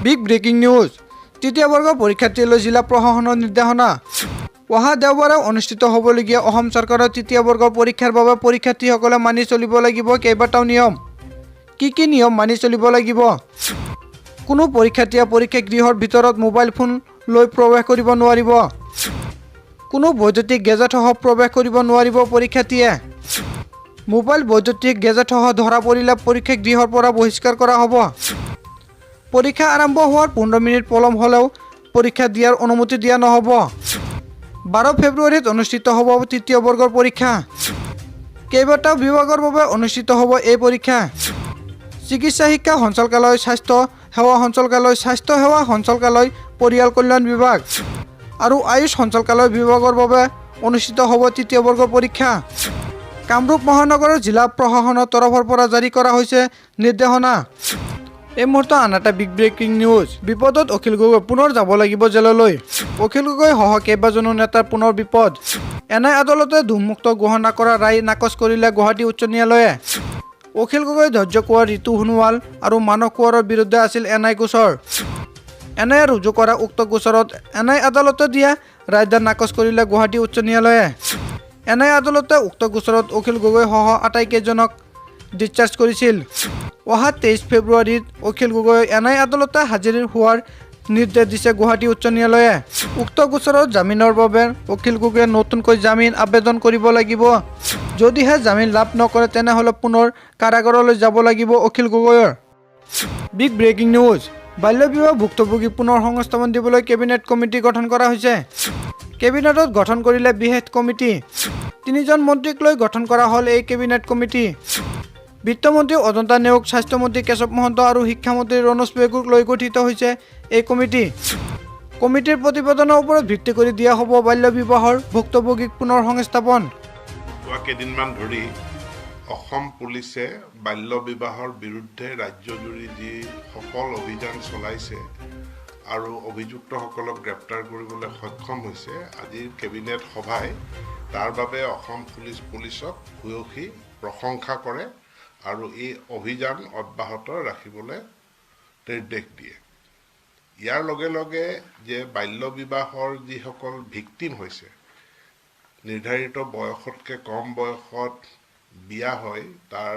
big breaking news তৃতীয় বৰ্গৰ পৰীক্ষাৰ্থীলৈ জিলা প্ৰশাসনৰ নিৰ্দেশনা অহা দেওবাৰে অনুষ্ঠিত হ'বলগীয়া অসম চৰকাৰৰ তৃতীয় বৰ্গৰ পৰীক্ষাৰ বাবে পৰীক্ষাৰ্থীসকলে মানি চলিব লাগিব কেইবাটাও নিয়ম কি নিয়ম মানি চলিব লাগিব কোনো পৰীক্ষাৰ্থীয়ে পৰীক্ষা গৃহৰ ভিতৰত মোবাইল ফোন লৈ প্ৰৱেশ কৰিব নোৱাৰিব কোনো বৈদ্যুতিক গেজেটসহ প্ৰৱেশ কৰিব নোৱাৰিব পৰীক্ষাৰ্থীয়ে মোবাইল বৈদ্যুতিক গেজেটসহ ধৰা পৰিলে পৰীক্ষা গৃহৰ পৰা বহিষ্কাৰ কৰা হ'ব পৰীক্ষা আৰম্ভ হোৱাৰ 15 মিনিট পলম হ'লেও পৰীক্ষা দিয়াৰ অনুমতি দিয়া নহ'ব 12 ফেব্ৰুৱাৰীত অনুষ্ঠিত হ'ব তৃতীয় বৰ্গৰ পৰীক্ষা কেইবাটাও বিভাগৰ বাবে অনুষ্ঠিত হ'ব এই পৰীক্ষা চিকিৎসা শিক্ষা সঞ্চালকালয় স্বাস্থ্য সেৱা সঞ্চালকালয় পৰিয়াল কল্যাণ বিভাগ আৰু আয়ুষ সঞ্চালকালয় বিভাগৰ বাবে অনুষ্ঠিত হ'ব তৃতীয় বৰ্গৰ পৰীক্ষা কামৰূপ মহানগৰৰ জিলা প্ৰশাসনৰ তৰফৰ পৰা জাৰি কৰা হৈছে নিৰ্দেশনা এই মুহূৰ্তে আন এটা বিগ ব্ৰেকিং নিউজ বিপদত অখিল গগৈ পুনৰ যাব লাগিব জেললৈ অখিল গগৈ সহ কেইবাজনো নেতাৰ পুনৰ বিপদ এনআই আদালতে দুৰ্মুক্ত ঘোষণা কৰা ৰায় নাকচ কৰিলে গুৱাহাটী উচ্চ ন্যায়ালয়ে অখিল গগৈ ধৈৰ্য কোঁৱৰ ঋতু সোণোৱাল আৰু মানস কোঁৱৰৰ বিৰুদ্ধে আছিল এনআই গোচৰ এনআই ৰুজু কৰা উক্ত গোচৰত এনআই আদালতে দিয়া ৰায়দান নাকচ কৰিলে গুৱাহাটী উচ্চ ন্যায়ালয়ে এনআই আদালতে উক্ত গোচৰত অখিল গগৈ সহ আটাইকেইজনক ডিসচাৰ্জ কৰিছিল অহা 23 ফেব্ৰুৱাৰীত অখিল গগৈ এনআই আদালতে হাজিৰ হোৱাৰ নিৰ্দেশ দিছে গুৱাহাটী উচ্চ ন্যায়ালয়ে উক্ত গোচৰত জামিনৰ বাবে অখিল গগৈয়ে নতুনকৈ জামিন আবেদন কৰিব লাগিব যদিহে জামিন লাভ নকৰে তেনেহ'লে পুনৰ কাৰাগাৰলৈ যাব লাগিব অখিল গগৈৰ বিগ ব্ৰেকিং নিউজ বাল্য বিবাহ ভুক্তভোগীক পুনৰ সংস্থাপন দিবলৈ কেবিনেট কমিটি গঠন কৰা হৈছে কেবিনেটত গঠন কৰিলে বিশেষ কমিটি 3জন মন্ত্ৰীক লৈ গঠন কৰা হ'ল এই কেবিনেট কমিটি বিত্তমন্ত্ৰী অজন্তা নেওগ স্বাস্থ্যমন্ত্ৰী কেশৱ মহন্ত আৰু শিক্ষামন্ত্ৰী ৰণোজ পেগুক লৈ গঠিত হৈছে এই কমিটিৰ প্ৰতিবেদনৰ ওপৰত ভিত্তি কৰি দিয়া হ'ব বাল্য বিবাহৰ ভুক্তভোগীক পুনৰ সংস্থাপন কেইদিনমান ধৰি অসম পুলিচে বাল্য বিবাহৰ বিৰুদ্ধে ৰাজ্যজুৰি যি সফল অভিযান চলাইছে আৰু অভিযুক্তসকলক গ্ৰেপ্তাৰ কৰিবলৈ সক্ষম হৈছে আজিৰ কেবিনেট সভাই তাৰ বাবে অসম পুলিচক ভূয়সী প্ৰশংসা কৰে আৰু এই অভিযান অব্যাহত ৰাখিবলৈ নিৰ্দেশ দিয়ে ইয়াৰ লগে লগে যে বাল্য বিবাহৰ যিসকল ভিকটিম হৈছে নিৰ্ধাৰিত বয়সতকৈ কম বয়সত বিয়া হয় তাৰ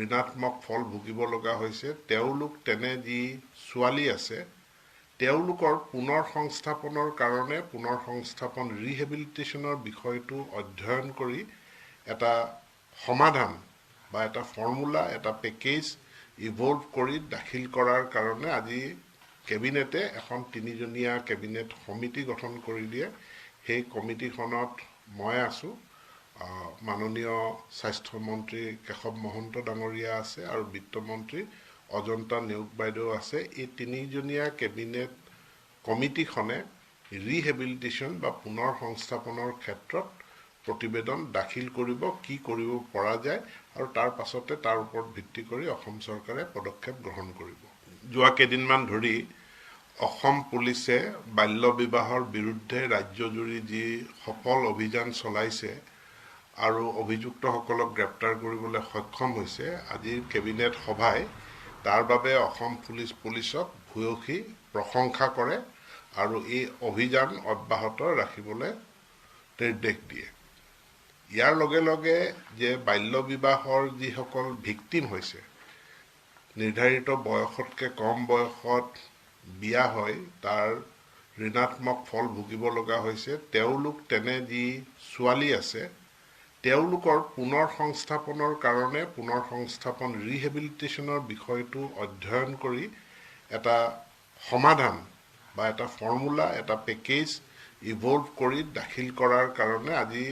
ঋণাত্মক ফল ভুগিব লগা হৈছে তেওঁলোক তেনে যি ছোৱালী আছে তেওঁলোকৰ পুনৰ সংস্থাপনৰ কাৰণে পুনৰ সংস্থাপন ৰিহেবিলিটেশ্যনৰ বিষয়টো অধ্যয়ন কৰি এটা সমাধান বা এটা ফৰ্মুলা এটা পেকেজ ইভলভ কৰি দাখিল কৰাৰ কাৰণে আজি কেবিনেটে এখন 3জনীয়া কেবিনেট সমিতি গঠন কৰি দিয়ে সেই কমিটিখনত মই আছোঁ মাননীয় স্বাস্থ্যমন্ত্ৰী কেশৱ মহন্ত ডাঙৰীয়া আছে আৰু বিত্তমন্ত্ৰী অজন্তা নেওগ বাইদেউ আছে এই 3জনীয়া কেবিনেট কমিটিখনে ৰিহেবিলিটেশ্যন বা পুনৰ সংস্থাপনৰ ক্ষেত্ৰত প্ৰতিবেদন দাখিল কৰিব কি কৰিব পৰা যায় আৰু তাৰ পাছতে তাৰ ওপৰত ভিত্তি কৰি অসম চৰকাৰে পদক্ষেপ গ্ৰহণ কৰিব যোৱা কেইদিনমান ধৰি অসম পুলিচে বাল্য বিবাহৰ বিৰুদ্ধে ৰাজ্যজুৰি যি সফল অভিযান চলাইছে আৰু অভিযুক্তসকলক গ্ৰেপ্তাৰ কৰিবলৈ সক্ষম হৈছে আজিৰ কেবিনেট সভাই তাৰ বাবে অসম পুলিচক ভূয়সী প্ৰশংসা কৰে আৰু এই অভিযান অব্যাহত ৰাখিবলৈ নিৰ্দেশ দিয়ে ইয়াৰ লগে লগে যে বাল্য বিবাহৰ যিসকল ভিকটিম হৈছে নিৰ্ধাৰিত বয়সতকৈ কম বয়সত বিয়া হয় তাৰ ঋণাত্মক ফল ভুগিব লগা হৈছে তেওঁলোক তেনে যি ছোৱালী আছে তেওঁলোকৰ পুনৰ সংস্থাপনৰ কাৰণে পুনৰ সংস্থাপন ৰিহেবিলিটেশ্যনৰ বিষয়টো অধ্যয়ন কৰি এটা সমাধান বা এটা ফৰ্মুলা এটা পেকেজ ইভলভ কৰি দাখিল কৰাৰ কাৰণে আজি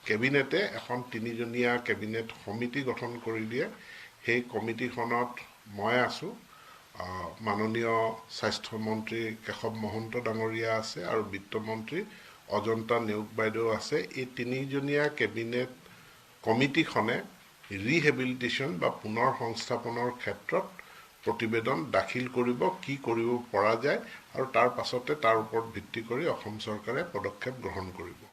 কেবিনেটে এখন 3জনীয়া কেবিনেট সমিতি গঠন কৰি দিয়ে সেই কমিটিখনত মই আছোঁ মাননীয় স্বাস্থ্যমন্ত্ৰী কেশৱ মহন্ত ডাঙৰীয়া আছে আৰু বিত্তমন্ত্ৰী অজন্তা নেওগ বাইদেউ আছে এই 3জনীয়া কেবিনেট কমিটিখনে ৰিহেবিলিটেশ্যন বা পুনৰ সংস্থাপনৰ ক্ষেত্ৰত প্ৰতিবেদন দাখিল কৰিব কি কৰিব পৰা যায় আৰু তাৰ পাছতে তাৰ ওপৰত ভিত্তি কৰি অসম চৰকাৰে পদক্ষেপ গ্ৰহণ কৰিব